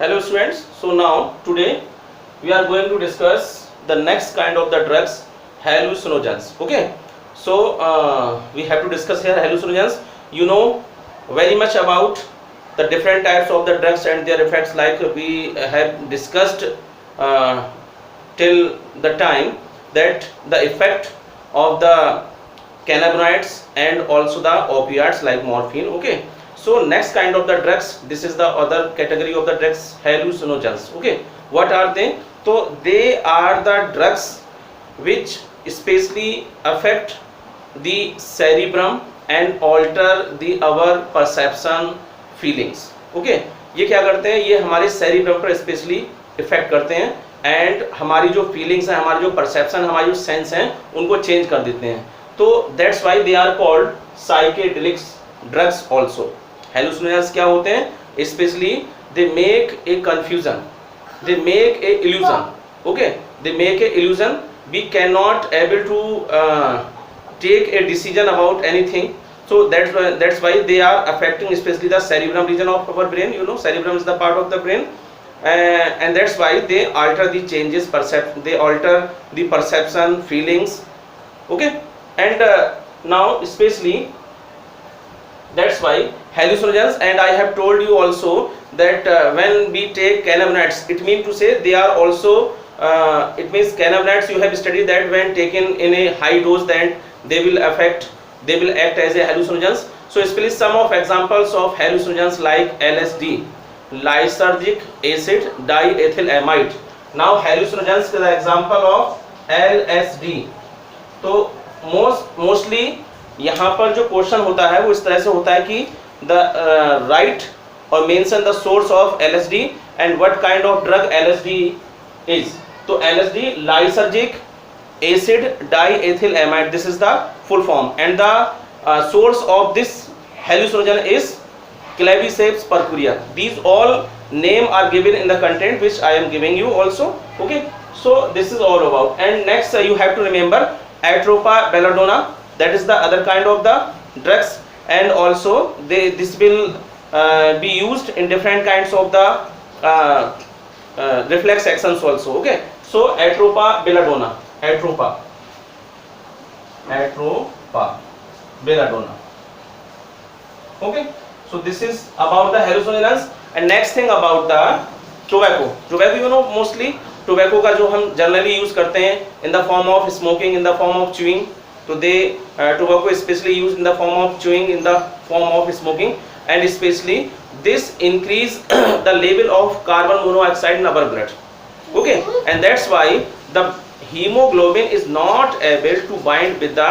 Hello students, so now today we are going to discuss the next kind of the drugs, hallucinogens. Okay, so we have to discuss here hallucinogens. You know very much about the different types of the drugs and their effects, like we have discussed uh, till the time that the effect of the cannabinoids and also the opioids like morphine. Okay, so next kind of the drugs, this is the other category of the drugs, hallucinogens. Okay, what are they? So they are the drugs which especially affect the cerebrum and alter the our perception feelings. Okay, ये क्या करते हैं, ये हमारे cerebrum पर specially effect करते हैं and हमारी जो फीलिंग्स हैं, हमारी जो परसेप्शन, हमारी जो सेंस हैं, उनको चेंज कर देते हैं. तो that's why they are called psychedelics drugs also. Hallucinogens क्या होते हैं? Especially they make a confusion, they make a illusion. Okay, they make a illusion. We can not able to take a decision about anything. So that's why they are affecting especially the cerebrum region of our brain. You know, cerebrum is the part of the brain, and that's why they alter the changes, they alter the perception, feelings. Okay, and now especially that's why hallucinogens. And I have told you also that when we take cannabinoids, it means to say they are also it means cannabinoids, you have studied that when taken in a high dose, then they will act as a hallucinogens. So especially some of examples of hallucinogens like LSD, lysergic acid diethylamide. Now hallucinogens is the example of LSD. तो mostly यहाँ पर जो question होता है वो इस तरह से होता है कि द राइट और mention the source of LSD and what kind of drug LSD is. तो LSD lysergic acid diethylamide, this is the full form, and the source of this hallucinogen is claviceps purpurea. These all name are given in the content which I am giving you also. Okay, so this is all about. And next you have to remember atropa belladonna, that is the other kind of the drugs, and also this will be used in different kinds of the reflex actions also. Okay, so atropa belladonna, atropa belladonna. Okay, so this is about the hallucinogens. And next thing about the tobacco. Tobacco, you know, mostly tobacco का जो हम generally use करते हैं in the form of smoking, in the form of chewing. तो they tobacco is especially used in the form of chewing, in the form of smoking, and especially this increase the level of carbon monoxide in our blood. Okay, and that's why the hemoglobin is not able to bind with the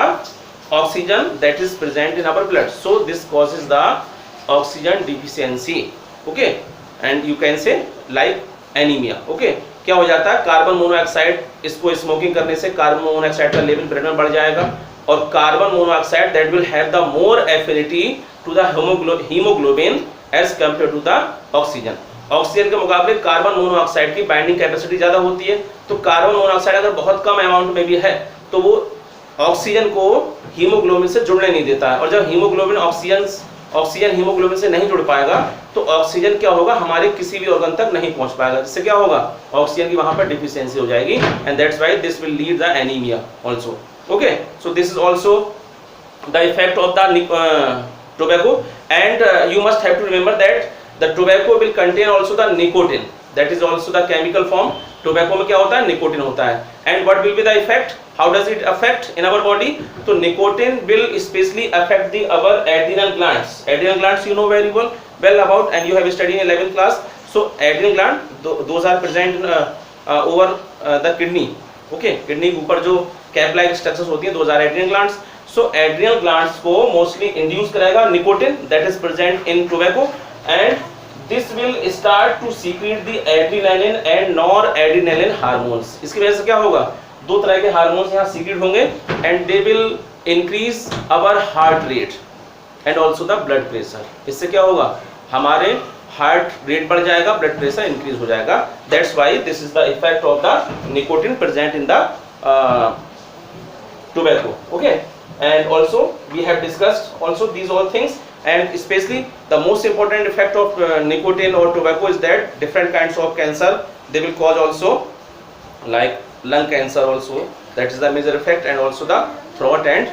oxygen that is present in our blood. So this causes the oxygen deficiency. Okay, and you can say like anemia. Okay, क्या हो जाता है, carbon monoxide, इसको smoking करने से carbon monoxide का level blood में बढ़ जाएगा, और carbon monoxide that will have the more affinity to the haemoglobin as compare to the oxygen. Oxygen के मुकाबले कार्बन मोनोऑक्साइड की बाइंडिंग कैपेसिटी ज़्यादा होती है. तो कार्बन मोनोऑक्साइड अगर बहुत कम अमाउंट में भी है तो वो ऑक्सीजन को हीमोग्लोबिन से जुड़ने नहीं देता है, और जब हीमोग्लोबिन ऑक्सीजन हीमोग्लोबिन से नहीं जुड़ पाएगा तो ऑक्सीजन क्या होगा, हमारे किसी भी ऑर्गन तक नहीं पहुंच पाएगा, जिससे क्या होगा, ऑक्सीजन की वहां पर डिफिशियंसी हो जाएगी, and that's why this will lead the anaemia also. Okay, so this is also the effect of the tobacco. And you must have to remember that the tobacco will contain also the nicotine, that is also the chemical form. tobacco में क्या होता है, nicotine होता है. and what will be the effect, how does it affect in our body? तो nicotine will especially affect the our adrenal glands. Adrenal glands you know very well about, and you have studied in 11th class. So adrenal gland, those are present over the kidney. Okay, kidney के ऊपर जो cap like structures होती हैं, those are adrenal glands. So adrenal glands को mostly induce करेगा nicotine that is present in tobacco, and this will start to secrete the adrenaline and noradrenaline hormones. इसकी वजह से क्या होगा, दो तरह के हार्मोन्स यहाँ सीक्रेट होंगे, and they will increase our heart rate and also the blood pressure. इससे क्या होगा, हमारे हार्ट रेट बढ़ जाएगा, ब्लड प्रेशर इंक्रीज हो जाएगा. That's why this is the effect of the nicotine present in the tobacco. Okay, and also we have discussed also these all things. and especially the most important effect of nicotine or tobacco is that different kinds of cancer they will cause also, like lung cancer also, that is the major effect, and also the throat and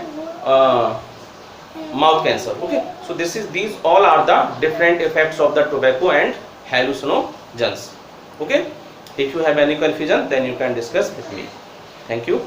mouth cancer. Okay, so these all are the different effects of the tobacco and hallucinogens. Okay, if you have any confusion, then you can discuss with me. Thank you.